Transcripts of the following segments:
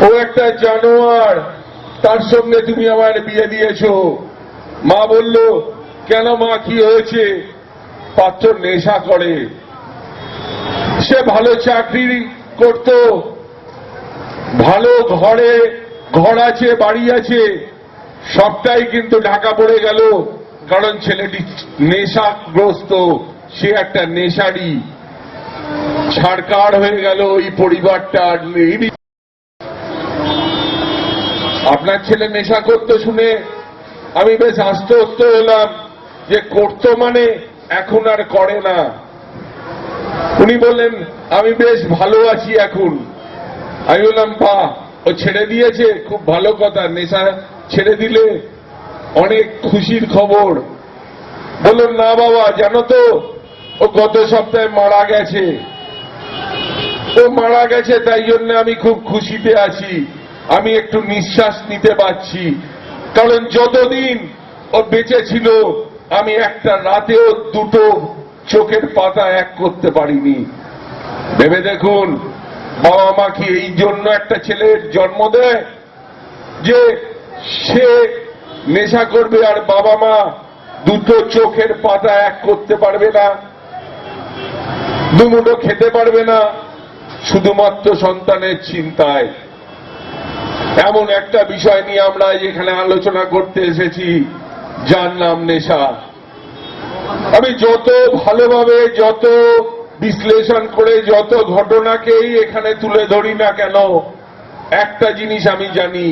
ও একটা জানোয়ার, তার সঙ্গে তুমি আমার বিয়ে দিয়েছো। মা বলল, কেন মা, কি হয়েছে? পাত্র নেশা করে, সে ভালো চাকরি করত, ভালো ঘর আছে, বাড়ি আছে, সবটাই কিন্তু ঢাকা পড়ে গেল, কারণ ছেলেটি নেশাগ্রস্ত, সে একটা নেশারি। ছাড়কার হয়ে গেল ওই পরিবারটা। আপনার ছেলে নেশা করতে শুনে আমি বেশ আশ্বস্ত হলাম যে করতো মানে এখন আর করে না। উনি বললেন, আমি বেশ ভালো আছি এখন। আমি বললাম, বাহ, ও ছেড়ে দিয়েছে, খুব ভালো কথা, নেশা ছেড়ে দিলে অনেক খুশির খবর। বললেন, না বাবা, জানো তো ও গত সপ্তাহে মারা গেছে। ও মারা গেছে, তাই জন্য আমি খুব খুশিতে আছি, আমি একটু নিঃশ্বাস নিতে পারছি, কারণ যতদিন ও বেঁচে ছিল আমি একটা রাতেও দুটো চোখের পাতা এক করতে পারিনি। ভেবে দেখুন, বাবা মা কি এই জন্য একটা ছেলের জন্ম দেয় যে সে নেশা করবে আর বাবা মা দুটো চোখের পাতা এক করতে পারবে না, দুমুঠো খেতে পারবে না, শুধুমাত্র সন্তানের চিন্তায়? এমন একটা বিষয় নিয়ে আমরা এখানে আলোচনা করতে এসেছি, যার নাম নেশা। আমি যত ভালোভাবে, যত বিশ্লেষণ করে, যত ঘটনাকেই এখানে তুলে ধরি না কেন, একটা জিনিস আমি জানি,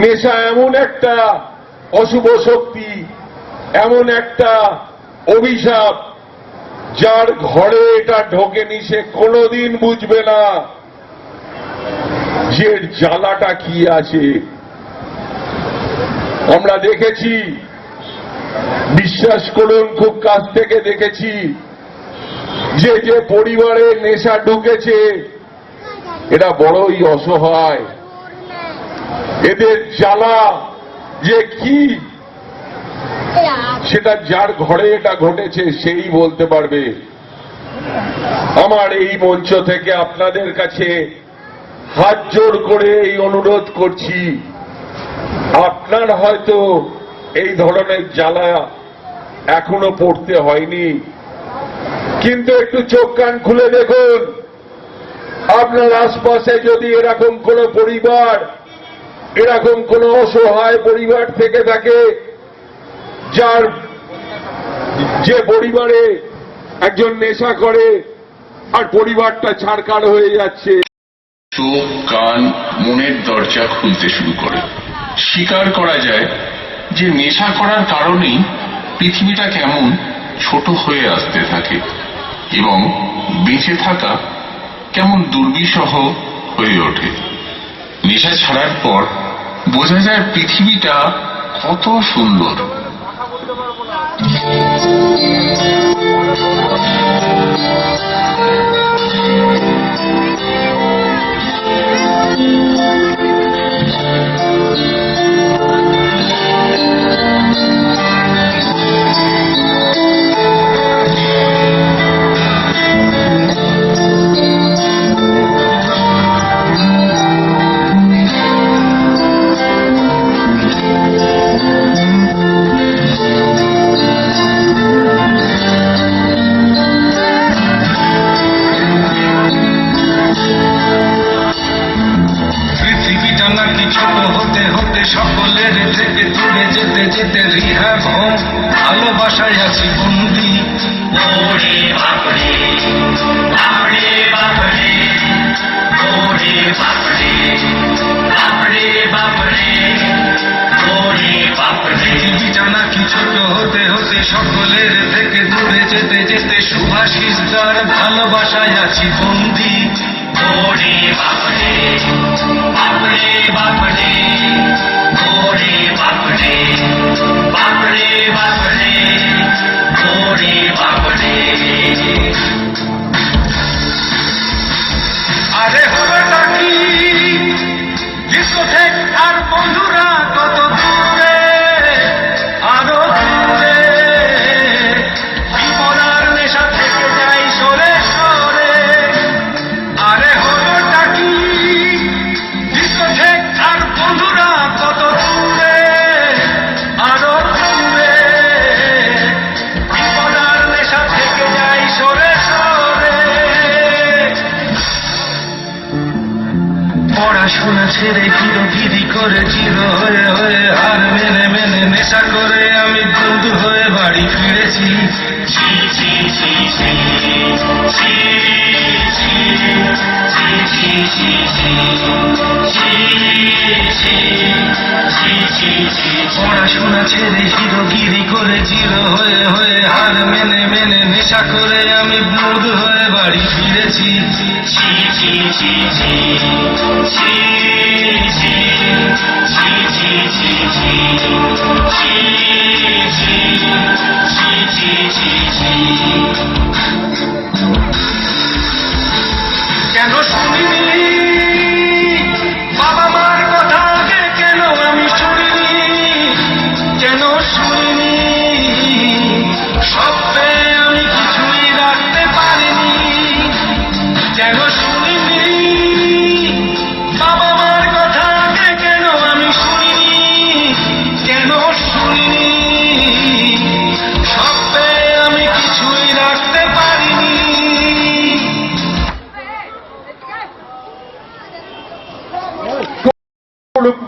নেশা এমন একটা অশুভ শক্তি, এমন একটা অভিশাপ, যার ঘরে এটা ঢোকেনি সে কোনোদিন বুঝবে না যে জ্বালাটা কি আছে। আমরা দেখেছি, বিশ্বাস করুন, খুব কাছ থেকে দেখেছি, যে যে পরিবারে নেশা ঢুকেছে এরা বড়ই অসহায়। এদের জ্বালা যে কি, সেটা যার ঘরে এটা ঘটেছে সেই বলতে পারবে। আমার এই মঞ্চ থেকে আপনাদের কাছে হাত জোড় করে এই অনুরোধ করছি, আপনার হয়তো এই ধরনের জ্বালা এখনো পড়তে হয়নি, কিন্তু একটু চোখ কান খুলে দেখুন, আপনার আশপাশে যদি এরকম কোন পরিবার, এরকম কোন অসহায় পরিবার থেকে থাকে, যে পরিবারে একজন নেশা করে আর পরিবারটা ছাড়কার হয়ে যাচ্ছে। চোখ, কান, মনের দরজা খুলতে শুরু করে। স্বীকার করা যায় যে নেশা করার কারণেই পৃথিবীটা কেমন ছোট হয়ে আসতে থাকে এবং বেঁচে থাকা কেমন দুর্বিষহ হয়ে ওঠে। নেশা ছাড়ার পর বোঝা যায় পৃথিবীটা কত সুন্দর। সকলের থেকে দূরে যেতে যেতে রিহা ঘুম, ভালোবাসায় আছি বন্দি। ওরে বাপরে, বাপরে বাপরে, ওরে বাপরে, বাপরে বাপরে, ওরে বাপরে। পৃথিবীটা নাকি ছোট হতে হতে সকলের থেকে দূরে যেতে যেতে সুভাষিস দার ভালোবাসায় আছি বন্দি। ওরে বাপরে, বাপরে বাপরে, ওরে বাপরে, বাপরে বাপরে, ওরে বাপরে। আরে হবে নাকি ডিস্কোথেক আর বন্ধুরা কত দূরে, আরো দূরে, জীবনার নেশা থেকে যাই সরে সরে। পড়াশোনা ছেড়ে হিরোগিরি করে জিরো হয়ে হয়ে হার মেনে মেনে নেশা করে আমি বন্ধু হয়ে বাড়ি ফিরেছি। ছি ছি ছি ছি ছি ছি ছি ছি ছি ছি ছি ছি ছি। পড়াশোনা ছেড়ে হিরোগিরি করে জিরো হয়ে হয়ে হার মেনে মেনে নেশা করে আমি বন্ধু হয়ে বাড়ি ফিরেছি। ছি ছি ছি ছি ছি ছি ছি ছি ছি ছি ছি ছি। কেন শুনিনি বাবা মার কথা আগে, কেন আমি শুনিনি, কেন শুনিনি সব পেয়ে আমি কিছুই রাখতে পারিনি। কেন শুনিনি বাবা মার কথা আগে, কেন আমি শুনিনি, কেন শুনিনি সব পেয়ে আমি কিছুই রাখতে পারিনি।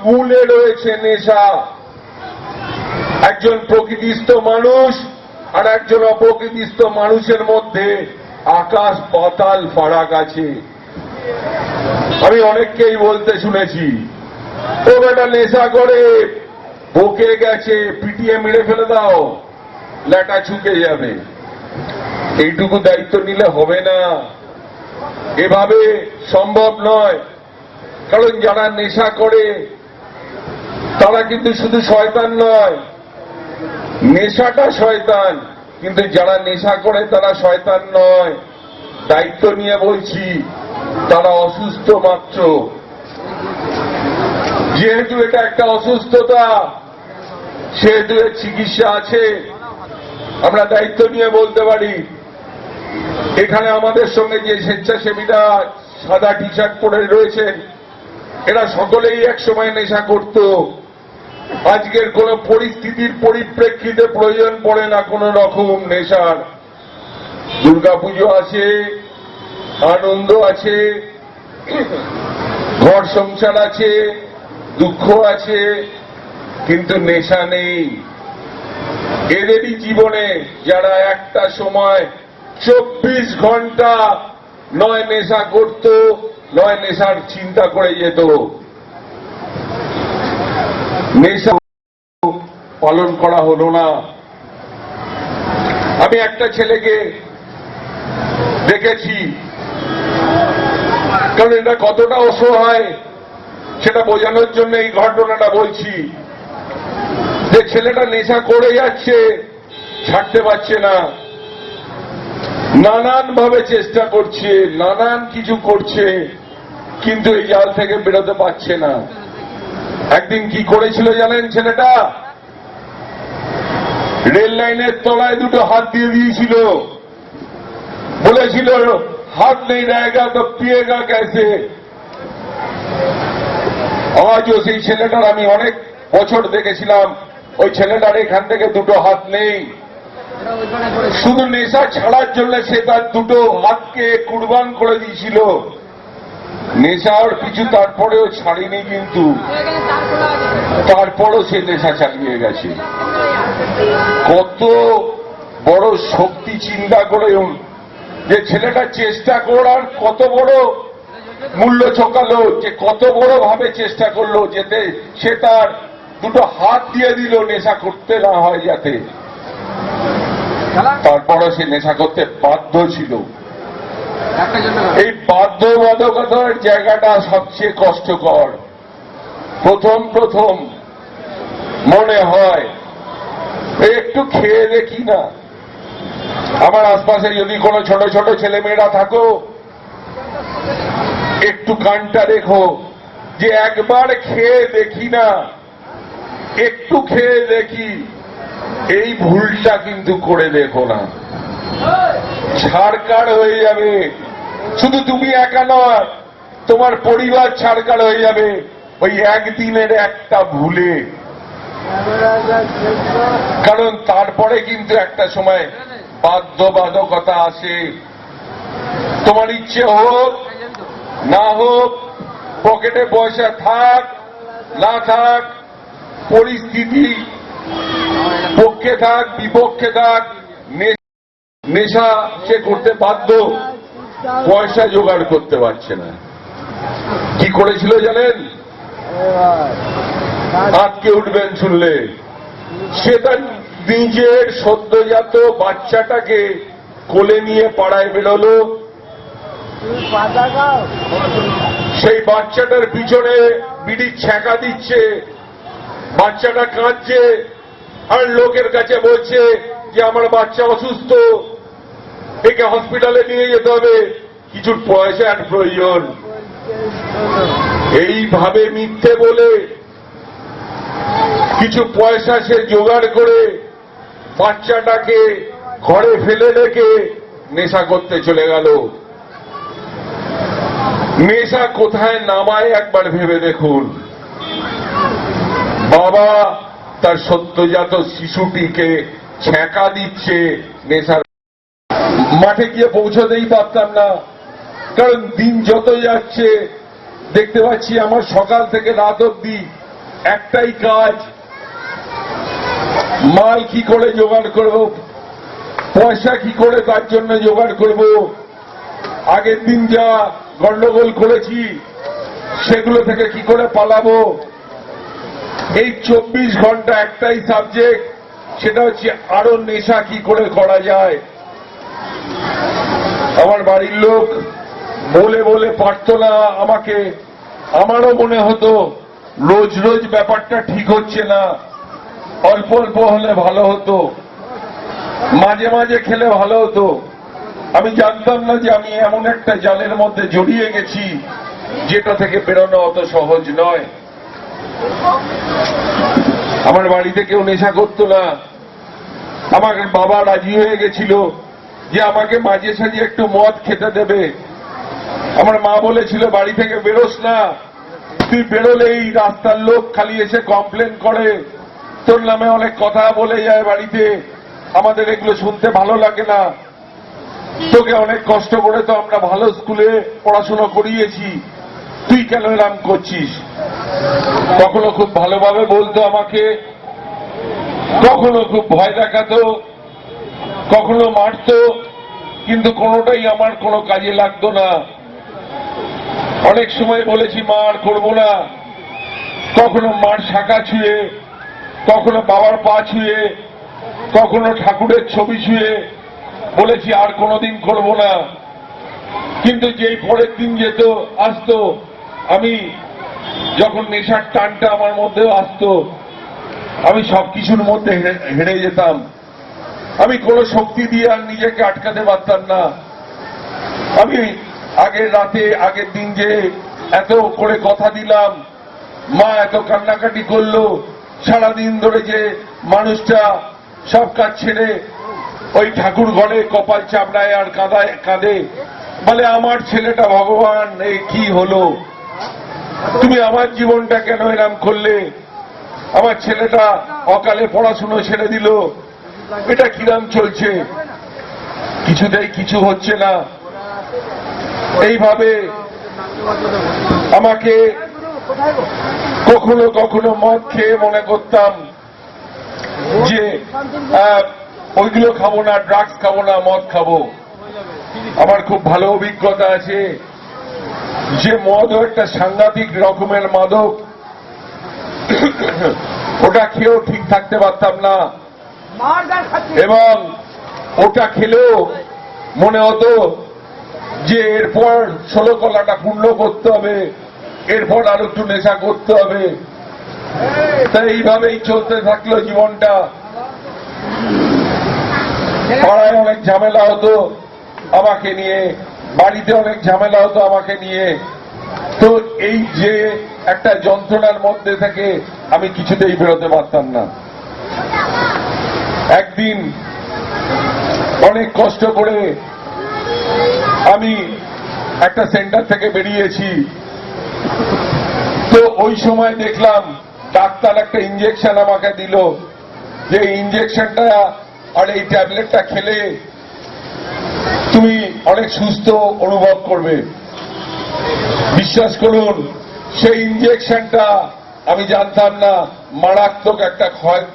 মূলে রয়েছে নেশা। একজন প্রকৃতিস্থ মানুষ আর একজন অপ্রকৃতিস্থ মানুষের মধ্যে আকাশ পাতাল ফারাক আছে। আমি অনেককেই বলতে শুনেছি, ও বেটা নেশা করে বকে গেছে, পিটিয়ে মেরে ফেলে দাও, ল্যাটা ছুকে যাবে। এইটুকু দায়িত্ব নিলে হবে না, এভাবে সম্ভব নয়। কারণ যারা নেশা করে তারা কিন্তু শুধু শয়তান নয়, নেশাটা শয়তান, কিন্তু যারা নেশা করে তারা শয়তান নয়। দায়িত্ব নিয়ে বলছি, তারা অসুস্থ মাত্র। যেহেতু এটা একটা অসুস্থতা, সেহেতু এর চিকিৎসা আছে। আমরা দায়িত্ব নিয়ে বলতে পারি। এখানে আমাদের সঙ্গে যে স্বেচ্ছাসেবীরা সাদা টি শার্ট পরে রয়েছেন, এরা সকলেই এক সময় নেশা করত। আজকের কোন পরিস্থিতির পরিপ্রেক্ষিতে প্রয়োজন পড়ে না কোন রকম নেশার। দুর্গাপুজো আছে, আনন্দ আছে, ঘর সংসার আছে, দুঃখ আছে, কিন্তু নেশা নেই। এদেরই জীবনে যারা একটা সময় 24 ঘন্টা নয় নেশা করত, নয় নেশার চিন্তা করে যেত, নেশা পালন করা হলো না। আমি একটা ছেলেকে দেখেছি, কারণ এটা কতটা অসহায় সেটা বোঝানোর জন্য এই ঘটনাটা বলছি, যে ছেলেটা নেশা করে যাচ্ছে, ছাড়তে পারছে না, নানান ভাবে চেষ্টা করছে, নানান কিছু করছে, কিন্তু এই জাল থেকে বেরোতে পারছে না। একদিন কি করেছিল জানেন ছেলেটা? রেল লাইনের তলায় দুটো হাত দিয়ে দিয়েছিল, বলেছিল হাত নেই रहेगा তো পিয়েগা कैसे। আজও সেই ছেলেটার আমি অনেক বছর দেখেছিলাম, ওই ছেলেটার এখান থেকে দুটো হাত নেই। শুধু নেশা ছাড়ার জন্য সে তার দুটো হাতকে কুরবান করে দিয়েছিল। নেশার কিছু তারপরেও ছাড়িনি, কিন্তু তারপরও সে নেশা চালিয়ে গেছে। কত বড় শক্তি চিন্তা করে যে ছেলেটা চেষ্টা করার কত বড় মূল্য চোকালো, যে কত বড় ভাবে চেষ্টা করলো যেতে সে তার দুটো হাত দিয়ে দিল নেশা করতে না হয় যাতে। তারপরে সে নেশা করতে বাধ্য ছিল। এই বাধ্যবাধকতার জায়গাটা সবচেয়ে কষ্টকর। প্রথম প্রথম মনে হয় একটু খেয়ে দেখি না। আমার আশপাশে যদি কোনো ছোট ছোট ছেলেমেয়েরা থাকো, একটু কানটা রেখো, যে একবার খেয়ে দেখি না, একটু খেয়ে দেখি। এই ভুলটা কিন্তু করে দেখো না, ছাড়কার হয়ে যাবে। শুধু তুমি একা নয়, তোমার পরিবার ছাড়কার হয়ে যাবে ওই একদিনের একটা ভুলে। কারণ তারপরে কিন্তু একটা সময় বাধ্যবাধকতা আসে। তোমার ইচ্ছে হোক না হোক, পকেটে পয়সা থাক না থাক, পরিস্থিতি পক্ষে থাক বিপক্ষে থাক, নেশা সে করতে বাধ্য, পয়সা জোগাড় করতে পারছে না। কি করেছিল জানেন? আটকে উঠবেন শুনলে। সে তার নিজের সদ্যজাত বাচ্চাটাকে কোলে নিয়ে পাড়ায় বেরোলো, সেই বাচ্চাটার পিছনে বিড়ির ছ্যাঁকা দিচ্ছে, বাচ্চাটা কাঁদছে, আর লোকের কাছে বলছে যে আমার বাচ্চা অসুস্থ, একে হসপিটালে নিয়ে যেতে হবে, কিছু পয়সার প্রয়োজন। এইভাবে মিথ্যে বলে কিছু পয়সা সে জোগাড় করে বাচ্চাটাকে ঘরে ফেলে রেখে নেশা করতে চলে গেল। নেশা কোথায় নামায় একবার ভেবে দেখুন। বাবা তার সদ্যজাত শিশুটিকে ছ্যাঁকা দিচ্ছে নেশার। মাঠে গিয়ে পৌঁছতেই পারতাম না, কারণ দিন যত যাচ্ছে দেখতে পাচ্ছি আমার সকাল থেকে রাত অবধি একটাই কাজ, মাল কি করে জোগাড় করব, পয়সা কি করে তার জন্য জোগাড় করব, আগের দিন যা গন্ডগোল করেছি সেগুলো থেকে কি করে পালাবো। এই 24 ঘন্টা একটাই সাবজেক্ট, সেটা হচ্ছে আরো নেশা কি করে করা যায়। আমার বাড়ির লোক বলে বলে পারত না আমাকে, আমারও মনে হতো রোজ রোজ ব্যাপারটা ঠিক হচ্ছে না, অল্প অল্প হলে ভালো হতো, মাঝে মাঝে খেলে ভালো হতো। আমি জানতাম না যে আমি এমন একটা জালের মধ্যে জড়িয়ে গেছি যেটা থেকে বেরোনো অত সহজ নয়। আমার বাড়িতে কেউ নেশা করতো না, আমার বাবা রাজি হয়ে গেছিল যে আমাকে মাঝে সাঝে একটু মদ খেতে দেবে। আমার মা বলেছিল বাড়ি থেকে বেরোস না, তুই বেরোলেই রাস্তার লোক খালি এসে কমপ্লেন করে, তোর নামে অনেক কথা বলে যায় বাড়িতে, আমাদের এগুলো শুনতে ভালো লাগে না, তোকে অনেক কষ্ট করে তো আমরা ভালো স্কুলে পড়াশোনা করিয়েছি, তুই কেন এরম করছিস। কখনো খুব ভালোভাবে বলতো আমাকে, কখনো খুব ভয় দেখাতো, কখনো মারতো, কিন্তু কোনোটাই আমার কোনো কাজে লাগতো না। অনেক সময় বলেছি মা আর করবো না, কখনো মার শাখা ছুঁয়ে, কখনো বাবার পা ছুঁয়ে, কখনো ঠাকুরের ছবি ছুঁয়ে বলেছি আর কোনোদিন করবো না। কিন্তু যেই পরের দিন যেত আসতো, আমি যখন নেশার টানটা আমার মধ্যেও আসতো, আমি সবকিছুর মধ্যে হেরে যেতাম। আমি কোনো শক্তি দিয়ে আর নিজেকে আটকাতে পারতাম না। আমি আগের রাতে আগের দিন যে এত করে কথা দিলাম, মা এত কান্নাকাটি করলো, সারাদিন ধরে যে মানুষটা সব কাজ ছেড়ে ওই ঠাকুর ঘরে কপাল চাপড়ায় আর কাঁদে, বলে আমার ছেলেটা ভগবান, এই কি হলো, তুমি আমার জীবনটা কেন এরম করলে, আমার ছেলেটা অকালে পড়াশুনো ছেড়ে দিল, এটা কিরাম চলছে, কিছুতেই কিছু হচ্ছে না। এইভাবে আমাকে কখনো কখনো মদ খেয়ে মনে করতাম যে ওইগুলো খাবো না, ড্রাগস খাবো না, মদ খাবো। আমার খুব ভালো অভিজ্ঞতা আছে যে মদও একটা সাংঘাতিক রকমের মাদক, ওটা খেয়েও ঠিক থাকতে পারতাম না, এবং ওটা খেলেও মনে হতো যে এরপর 16 কলাটা পূর্ণ করতে হবে, এরপর আরো একটু নেশা করতে হবে। তাই এইভাবেই চলতে থাকলো জীবনটা। পাড়ায় অনেক ঝামেলা হতো আমাকে নিয়ে, বাড়িতে অনেক ঝামেলা হতো আমাকে নিয়ে। তো এই যে একটা যন্ত্রণার মধ্যে থেকে আমি কিছুতেই বেরোতে পারতাম না। একদিন অনেক কষ্ট করে আমি একটা সেন্টার থেকে বেরিয়েছি, তো ওই সময় দেখলাম ডাক্তার একটা ইঞ্জেকশন আমাকে দিল, যে ইঞ্জেকশনটা আর এই ট্যাবলেটটা খেলে তুমি অনেক সুস্থ অনুভব করবে। বিশ্বাস করুন সেই ইঞ্জেকশনটা আমি জানতাম না মারাত্মক একটা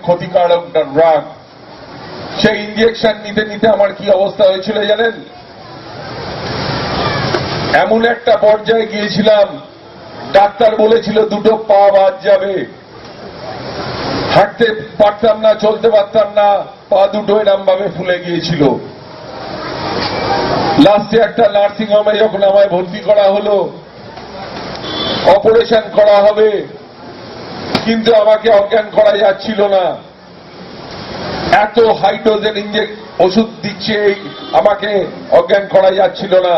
ক্ষতিকারক ড্রাগ। সেই ইঞ্জেকশন নিতে নিতে আমার কি অবস্থা হয়েছিল জানেন? এমন একটা পর্যায়ে গিয়েছিলাম, ডাক্তার বলেছিল দুটো পা বাদ যাবে, হাঁটতে পারতাম না, চলতে পারতাম না, পা দুটো এরম ভাবে ফুলে গিয়েছিল। লাস্টে একটা নার্সিং হোমে যখন আমায় ভর্তি করা হলো, অপারেশন করা হবে, কিন্তু আমাকে অজ্ঞান করা যাচ্ছিল না। এত হাই ডোজের ওষুধ দিচ্ছে, আমাকে অজ্ঞান করা যাচ্ছিল না।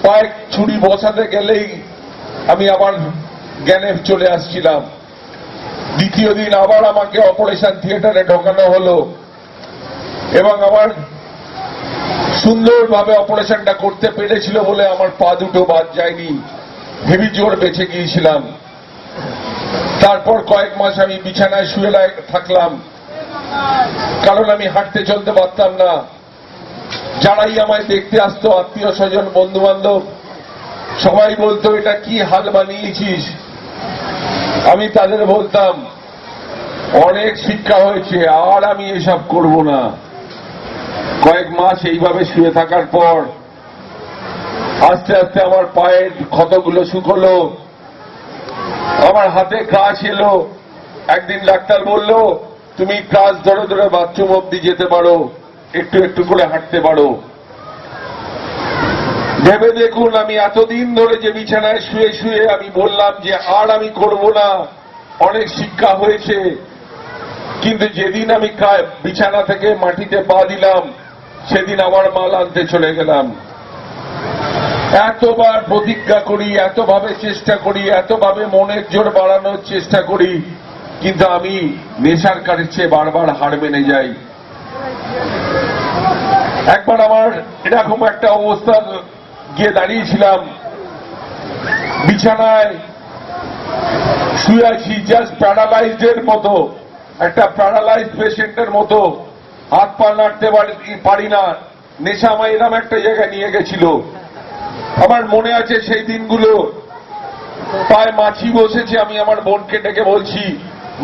পায়ে ছুরি বসাতে গেলেই আমি আবার জ্ঞানে চলে আসছিলাম। দ্বিতীয় দিন আবার আমাকে অপারেশন থিয়েটারে ঢোকানো হলো এবং আমার সুন্দরভাবে অপারেশনটা করতে পেরেছিল বলে আমার পা দুটো বাদ যায়নি, হেভি জোর বেঁচে গিয়েছিলাম। তারপর কয়েক মাস আমি বিছানায় শুয়ে থাকলাম, কারণ আমি হাঁটতে চলতে পারতাম না। যারাই আমায় দেখতে আসতো, আত্মীয় স্বজন, বন্ধু বান্ধব, সবাই বলতো এটা কি হাল বানিয়েছিস। আমি তাদের বলতাম অনেক শিক্ষা হয়েছে, আর আমি এসব করব না। কয়েক মাস এইভাবে শুয়ে থাকার পর আস্তে আস্তে আমার পায়ের ক্ষতগুলো শুকলো, আমার হাতে ক্রাচ এলো। একদিন ডাক্তার বলল তুমি ক্রাচ ধরে ধরে বাথরুম অব্দি যেতে পারো, একটু একটু করে হাঁটতে পারো। ভেবে দেখুন, আমি এতদিন ধরে যে বিছানায় শুয়ে শুয়ে আমি বললাম যে আর আমি করব না, অনেক শিক্ষা হয়েছে, কিন্তু যেদিন আমি বিছানা থেকে মাটিতে পা দিলাম সেদিন আবার মাল আনতে চলে গেলাম। এতবার প্রতিজ্ঞা করি, এতভাবে চেষ্টা করি, এতভাবে মনের জোর বাড়ানোর চেষ্টা করি, কিন্তু আমি নেশার কাছে বারবার হার মেনে যাই। একবার আমার এরকম একটা অবস্থা গিয়ে দাঁড়িয়েছিলাম, বিছানায় শুয়ে আছি, জাস্ট প্যারালাইজড মতো, একটা প্যারালাইজড পেশেন্টের মতো, হাত পা নাড়তে পারি না। নেশা আমায় এরকম একটা জায়গায় নিয়ে গেছিল। আমার মনে আছে সেই দিনগুলো, পায়ে মাছি বসেছে, আমি আমার বোনকে ডেকে বলছি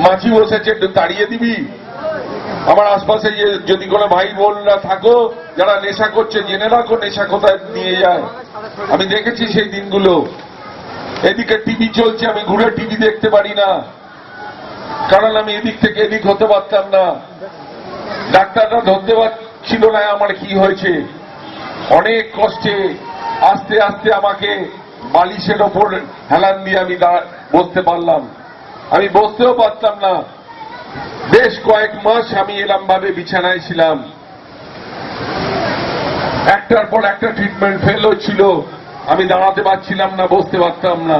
মাছি বসেছে, একটু তাড়িয়ে দিবি। আমার আশপাশে যদি কোনো ভাই বোনরা থাকো যারা নেশা করছে, জেনে রাখো নেশা কোথায় নিয়ে যায়। আমি দেখেছি সেই দিনগুলো। এদিকে টিভি চলছে, আমি ঘুরে টিভি দেখতে পারি না, কারণ আমি এদিক থেকে এদিক হতে পারতাম না। ডাক্তাররা ধরতে পারছিল না আমার কি হয়েছে। অনেক কষ্টে আস্তে আস্তে আমাকে বালিশের ওপর হেলান দিয়ে আমি বসতে পারলাম। আমি বসতেও পারতাম না। বেশ কয়েক মাস আমি এরম ভাবে বিছানায় ছিলাম। একটার পর একটা ট্রিটমেন্ট ফেল হচ্ছিল, আমি দাঁড়াতে পারছিলাম না, বসতে পারতাম না।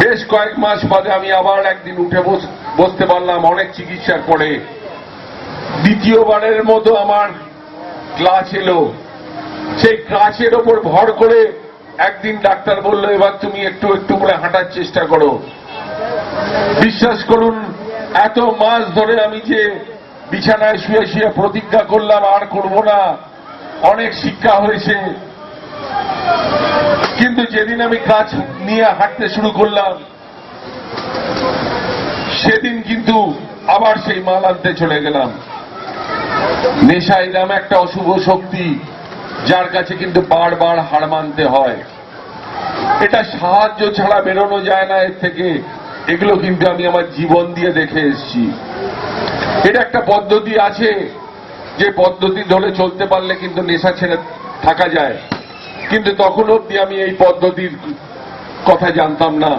বেশ কয়েক মাস বাদে আমি আবার একদিন উঠে বসতে পারলাম, অনেক চিকিৎসার পরে। দ্বিতীয়বারের মতো আমার ক্লাচ এলো। সেই ক্লাচের ওপর ভর করে একদিন ডাক্তার বলল এবার তুমি একটু একটু করে হাঁটার চেষ্টা করো। বিশ্বাস করুন, এত মাস ধরে আমি যে বিছানায় শুয়ে শুয়ে প্রতিজ্ঞা করলাম আর করব না, অনেক শিক্ষা হয়েছে, কিন্তু যেদিন আমি কাজ নিয়ে হাঁটতে শুরু করলাম সেদিন কিন্তু আবার সেই মাল আনতে চলে গেলাম। নেশা এরকম একটা অশুভ শক্তি, যার কাছে কিন্তু বারবার হার মানতে হয়। এটা সাহায্য ছাড়া বেরোনো যায় না এর থেকে। এগুলো কিন্তু আমি আমার জীবন দিয়ে দেখে এসেছি। এটা একটা পদ্ধতি আছে, যে পদ্ধতি ধরে চলতে পারলে কিন্তু নেশা ছেড়ে থাকা যায়, কিন্তু তখন অব্দি আমি এই পদ্ধতির কথা জানতাম না।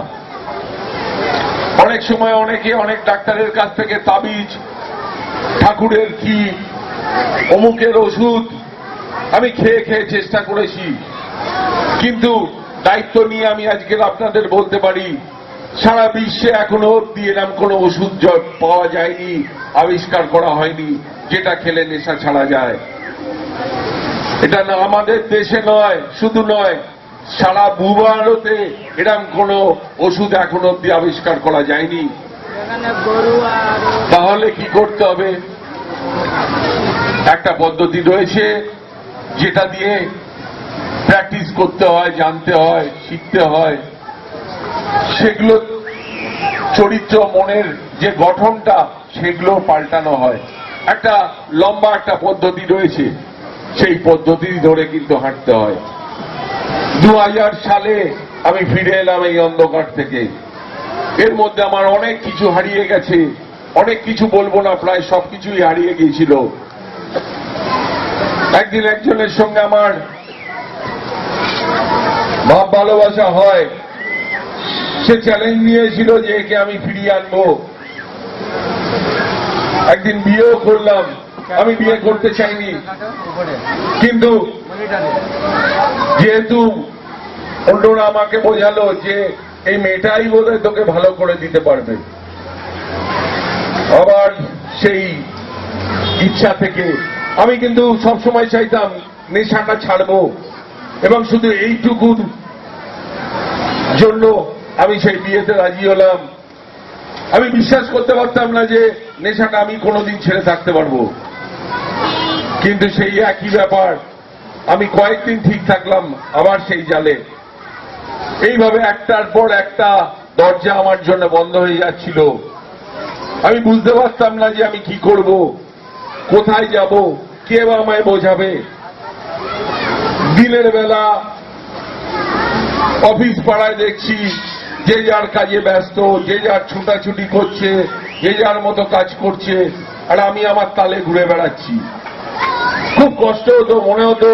অনেক সময় অনেকে অনেক ডাক্তারের কাছ থেকে তাবিজ, ঠাকুরের কি, অমুকের ওষুধ আমি খেয়ে খেয়ে চেষ্টা করেছি, কিন্তু দায়িত্ব নিয়ে আমি আজকের আপনাদের বলতে পারি সারা বিশ্বে এখনো অব্দি এরকম কোন ওষুধ পাওয়া যায়নি, আবিষ্কার করা হয়নি যেটা খেলে নেশা ছাড়া যায়। এটা না আমাদের দেশে নয়, শুধু নয়, সারা ভূভারতে এরকম কোন ওষুধ এখনো অব্দি আবিষ্কার করা যায়নি। তাহলে কি করতে হবে? একটা পদ্ধতি রয়েছে যেটা দিয়ে প্র্যাকটিস করতে হয়, জানতে হয়, শিখতে হয়, সেগুলো চরিত্র মনের যে গঠনটা সেগুলো পাল্টানো হয়। একটা লম্বা একটা পদ্ধতি রয়েছে, সেই পদ্ধতি ধরে কিন্তু হাঁটতে হয়। 2000 সালে আমি ফিরে এলাম এই অন্ধকার থেকে। এর মধ্যে আমার অনেক কিছু হারিয়ে গেছে, অনেক কিছু বলবো না, প্রায় সবকিছুই হারিয়ে গিয়েছিল। একদিন একজনের সঙ্গে আমার ভাব ভালোবাসা হয়, সে চ্যালেঞ্জ নিয়েছিল যে একে আমি ফিরিয়ে আনবো। একদিন বিয়েও করলাম, আমি বিয়ে করতে চাইনি, কিন্তু যেহেতু অন্যরা আমাকে বোঝালো যে এই মেয়েটাই বোধহয় তোকে ভালো করে দিতে পারবে, আবার সেই ইচ্ছা থেকে আমি কিন্তু সবসময় চাইতাম নেশাটা ছাড়বো, এবং শুধু এইটুকুর জন্য আমি সেই বিয়েতে রাজি হলাম। আমি বিশ্বাস করতে পারতাম না যে নেশাটা আমি কোনোদিন ছেড়ে থাকতে পারবো, কিন্তু সেই একই ব্যাপার, আমি কয়েকদিন ঠিক থাকলাম, আবার সেই জালে। এইভাবে একটার পর একটা দরজা আমার জন্য বন্ধ হয়ে যাচ্ছিল। আমি বুঝতে পারতাম না যে আমি কি করব, কোথায় যাব, কে বা আমায় বোঝাবে। দিনের বেলা অফিস পাড়ায় দেখছি যে যার কাজে ব্যস্ত, যে যার ছুটাছুটি করছে, যে যার মতো কাজ করছে, আর আমি আমার তালে ঘুরে বেড়াচ্ছি। খুব কষ্ট হতো, মনে হতো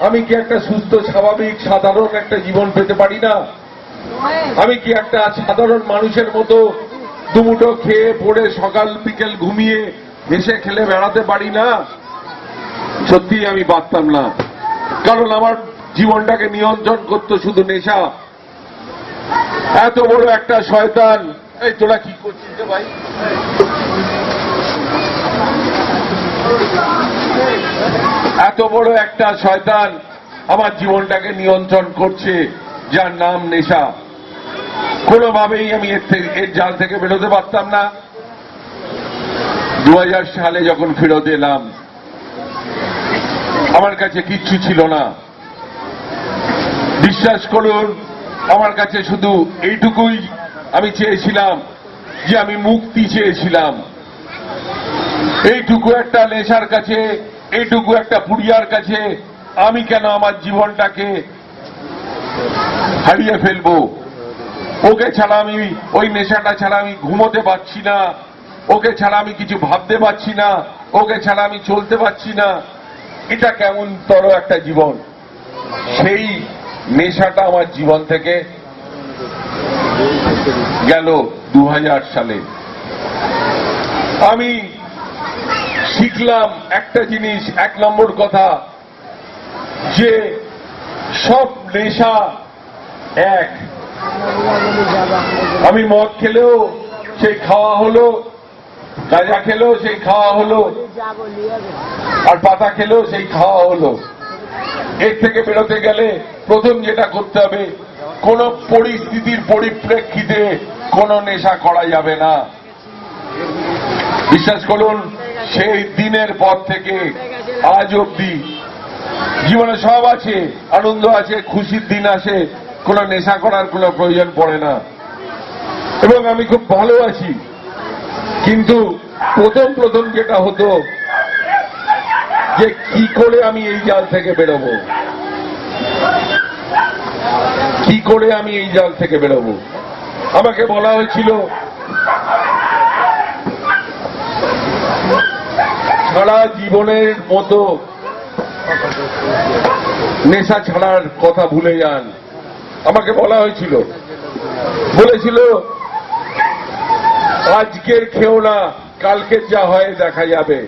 আমি কি একটা সুস্থ স্বাভাবিক সাধারণ একটা জীবন পেতে পারি না? আমি কি একটা সাধারণ মানুষের মতো দুমুঠো খেয়ে পড়ে সকাল বিকেল ঘুমিয়ে হেসে খেলে বেড়াতে পারি না? সত্যি আমি পারতাম না, কারণ আমার জীবনটাকে নিয়ন্ত্রণ করতো শুধু নেশা। এত বড় একটা শয়তান, এই তোরা কি করছিস রে ভাই? এত বড় একটা শয়তান আমার জীবনটাকে নিয়ন্ত্রণ করছে, যার নাম নেশা। কোনোভাবেই আমি এর জাল থেকে বেরোতে পারতাম না। 2000 সালে যখন ফেরত এলাম, আমার কাছে কিচ্ছু ছিল না। বিশ্বাস করুন, আমার কাছে শুধু এইটুকুই আমি চেয়েছিলাম, যে আমি মুক্তি চেয়েছিলাম। এইটুকু একটা নেশার কাছে, এইটুকু একটা পুড়িয়ার কাছে আমি কেন আমার জীবনটাকে হারিয়ে ফেলবো? ওকে ছাড়া আমি, ওই নেশাটা ছাড়া আমি ঘুমোতে পারছি না, ওকে ছাড়া আমি কিছু ভাবতে পারছি না, ওকে ছাড়া আমি চলতে পারছি না। এটা কেমন তর একটা জীবন। সেই নেশাটা আমার জীবন থেকে গেল 2000 সালে। আমি শিখলাম একটা জিনিস, 1 নম্বর কথা, যে সব নেশা এক। আমি মদ খেলেও সেই খাওয়া হলো, গাঁজা খেলেও সেই খাওয়া হলো, আর পাতা খেলেও সেই খাওয়া হলো। এর থেকে বেরোতে গেলে প্রথম যেটা করতে হবে, কোন পরিস্থিতির পরিপ্রেক্ষিতে কোন নেশা করা যাবে না। বিশ্বাস করুন, সেই দিনের পর থেকে আজ অবধি জীবনে সব আছে, আনন্দ আছে, খুশির দিন আসে, কোন নেশা করার কোন প্রয়োজন পড়ে না, এবং আমি খুব ভালো আছি। কিন্তু প্রথম যেটা হতো, যে কি করে আমি এই জাল থেকে বেরোবো, কি করে আমি এই জাল থেকে বেরোবো। আমাকে বলা হয়েছিল সারা জীবনের মতো নেশা ছাড়ার কথা ভুলে যান। আমাকে বলা হয়েছিল, বলেছিল আজকের খেও না, কালকের যা হয় দেখা যাবে।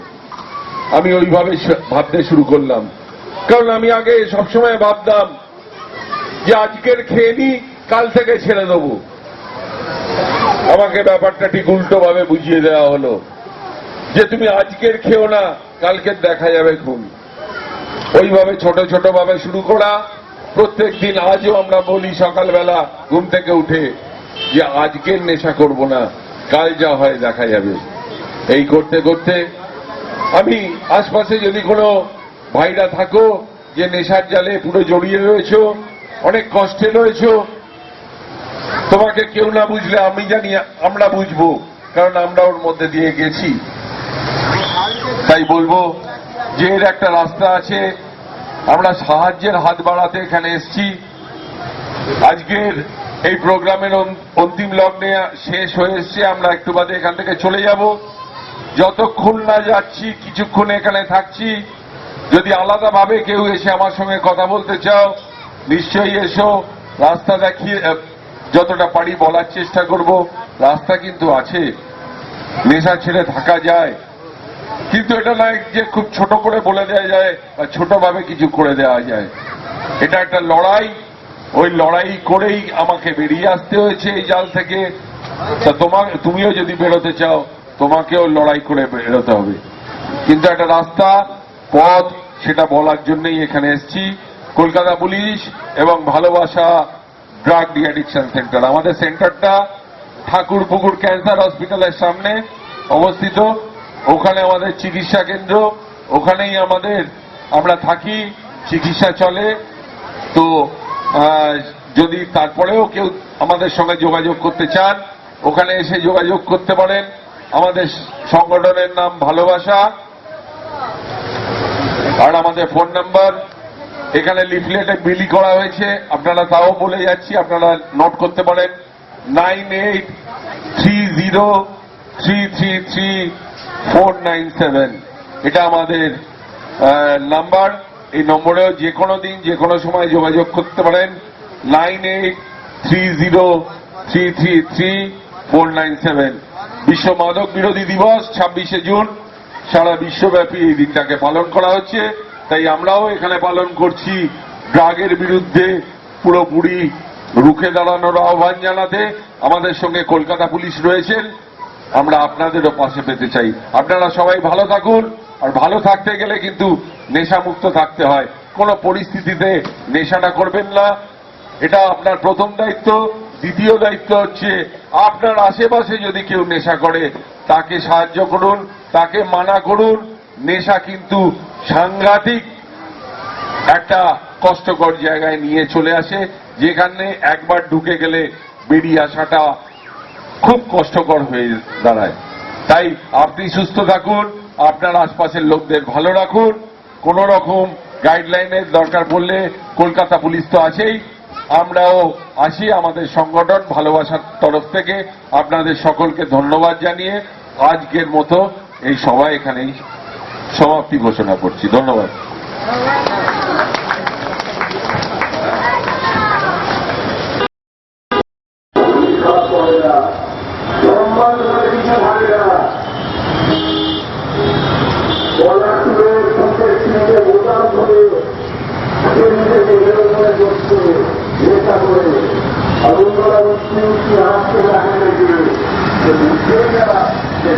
আমি ওইভাবে ভাবতে শুরু করলাম, কারণ আমি আগে সবসময় ভাবতাম যে আজকের খেয়ে নি, কাল থেকে ছেড়ে দেবো। আমাকে ব্যাপারটা ঠিক উল্টো ভাবে বুঝিয়ে দেওয়া হলো, যে তুমি আজকের খেও না, কালকের দেখা যাবে খুন। ওইভাবে ছোট ছোট ভাবে শুরু করা। প্রত্যেক দিন আজও আমরা বলি সকালবেলা ঘুম থেকে উঠে, যে আজকের নেশা করব না, কাল যা হয় দেখা যাবে। এই করতে করতে আমি, আশপাশে যদি কোনো ভাইরা থাকো যে নেশার জালে পুরো জড়িয়ে রয়েছো, অনেক কষ্টে রয়েছো, তোমাকে কেউ না বুঝলে আমি জানি, আমরা বুঝবো, কারণ আমরা ওর মধ্যে দিয়ে গেছি। তাই বলবো যে এর একটা রাস্তা আছে। আমরা সাহায্যের হাত বাড়াতে এখানে এসছি। আজকের এই প্রোগ্রামের অন্তিম লগ্নে শেষ হয়ে এসছে, আমরা একটু বাদে এখান থেকে চলে যাব। যতক্ষণ না যাচ্ছি কিছুক্ষণ এখানে থাকছি। যদি আলাদাভাবে কেউ এসে আমার সঙ্গে কথা বলতে চাও নিশ্চয়ই এসো। রাস্তা দেখিয়ে যতটা পারি বলার চেষ্টা করব। রাস্তা কিন্তু আছে, নেশা ছেড়ে থাকা যায়, কিন্তু এটা নয় যে খুব ছোট করে বলে দেওয়া যায় বা ছোটভাবে কিছু করে দেওয়া যায়। এটা একটা লড়াই। ওই লড়াই করেই আমাকে বেরিয়ে আসতে হয়েছে এই জাল থেকে। তা তুমিও যদি বেরোতে চাও তোমাকেও লড়াই করে বেরোতে হবে। কিন্তু একটা রাস্তা পথ সেটা বলার জন্যই এখানে এসেছি। কলকাতা পুলিশ এবং ভালোবাসা ড্রাগ ডিঅ্যাডিকশন সেন্টার, আমাদের সেন্টারটা ঠাকুরপুকুর ক্যান্সার হসপিটালের সামনে অবস্থিত। ওখানে আমাদের চিকিৎসা কেন্দ্র, ওখানেই আমরা থাকি, চিকিৎসা চলে। তো যদি তারপরেও কেউ আমাদের সঙ্গে যোগাযোগ করতে চান ওখানে এসে যোগাযোগ করতে পারেন। আমাদের সংগঠনের নাম ভালোবাসা, আর আমাদের ফোন নাম্বার এখানে লিফলেটে বিলি করা হয়েছে, আপনারা তাও বলে যাচ্ছি, আপনারা নোট করতে পারেন। 9830333497 এটা আমাদের নাম্বার। এই নম্বরেও যে কোনো দিন যে কোনো সময় যোগাযোগ করতে পারেন। 9830333497। বিশ্ব মাদক বিরোধী দিবস 26শে জুন সারা বিশ্বব্যাপী এই দিনটাকে পালন করা হচ্ছে। তাই আমরাও এখানে পালন করছি ড্রাগের বিরুদ্ধে পুরোপুরি রুখে দাঁড়ানোর আহ্বান জানাতে। আমাদের সঙ্গে কলকাতা পুলিশ রয়েছেন, আমরা আপনাদেরও পাশে পেতে চাই। আপনারা সবাই ভালো থাকুন। আর ভালো থাকতে গেলে কিন্তু নেশামুক্ত থাকতে হয়। কোনো পরিস্থিতিতে নেশাটা করবেন না, এটা আপনার প্রথম দায়িত্ব। দ্বিতীয় দায়িত্ব হচ্ছে আপনার আশেপাশে যদি কেউ নেশা করে তাকে সাহায্য করুন, তাকে মানা করুন। নেশা কিন্তু সাংঘাতিক একটা কষ্টকর জায়গায় নিয়ে চলে আসে, যেখানে একবার ঢুকে গেলে বেরিয়ে আসাটা খুব কষ্টকর হয়ে দাঁড়ায়। তাই আপনি সুস্থ থাকুন, আপনার আশপাশের লোকদের ভালো রাখুন। কোন রকম গাইডলাইনের দরকার পড়লে কলকাতা পুলিশ তো আছেই, আমরাও আসি আমাদের সংগঠন ভালোবাসার তরফ থেকে। আপনাদের সকলকে ধন্যবাদ জানিয়ে আজকের মতো এই সভা এখানেই সমাপ্তি ঘোষণা করছি। ধন্যবাদ।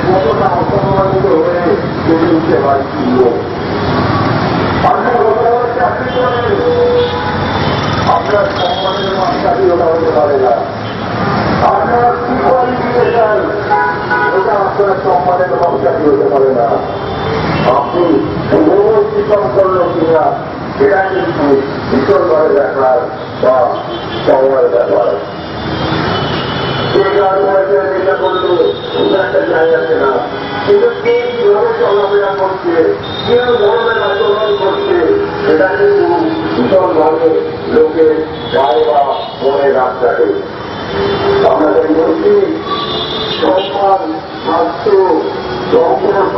কতটা অসম্মানিত হয়ে চলে উঠতে পারছি। চাকরি করে আপনার সম্মানের মাত্রাটি ওটা হতে পারে না। আপনার কি কোয়ালিফিকেশন ওটা আপনার সম্মানের মাত্রাটি হতে পারে না। আপনি অতিক্রম করলো কিনা সেটা কিন্তু ভীষণভাবে দেখার বা সময়ের ব্যাপার। চেষ্টা করলে একটা জায়গা আছে না, কিন্তু কে কিভাবে চলাফেরা করছে, কেউ ধরনের আচরণ করছে, সেটা কিন্তু ভীষণভাবে লোকের গায়ে বা মনে রাখ থাকে। আমরা তাই বলছি সম্মান, স্বাস্থ্য, সম্পর্ক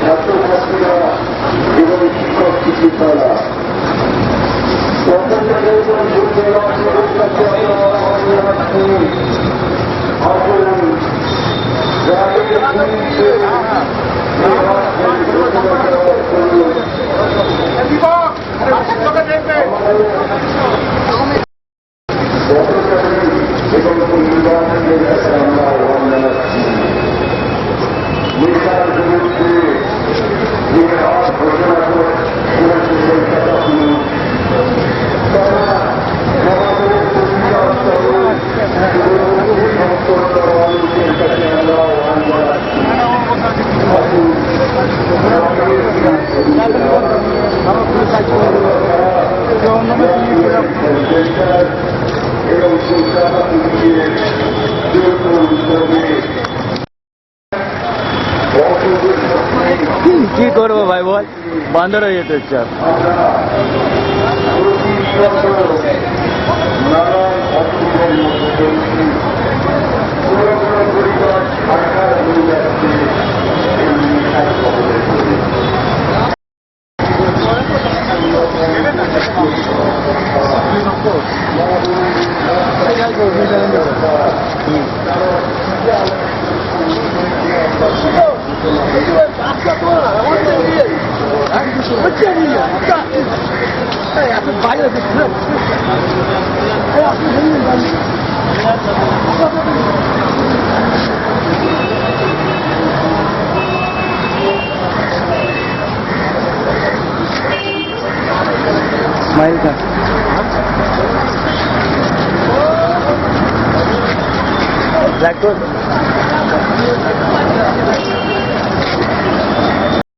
ছাত্রছাত্রীরা এবং শিক্ষক শিক্ষিকারা কি করবো ভাই বল, বান্দর হয়ে যেতে হচ্ছে আর। स्माइल का ब्लैक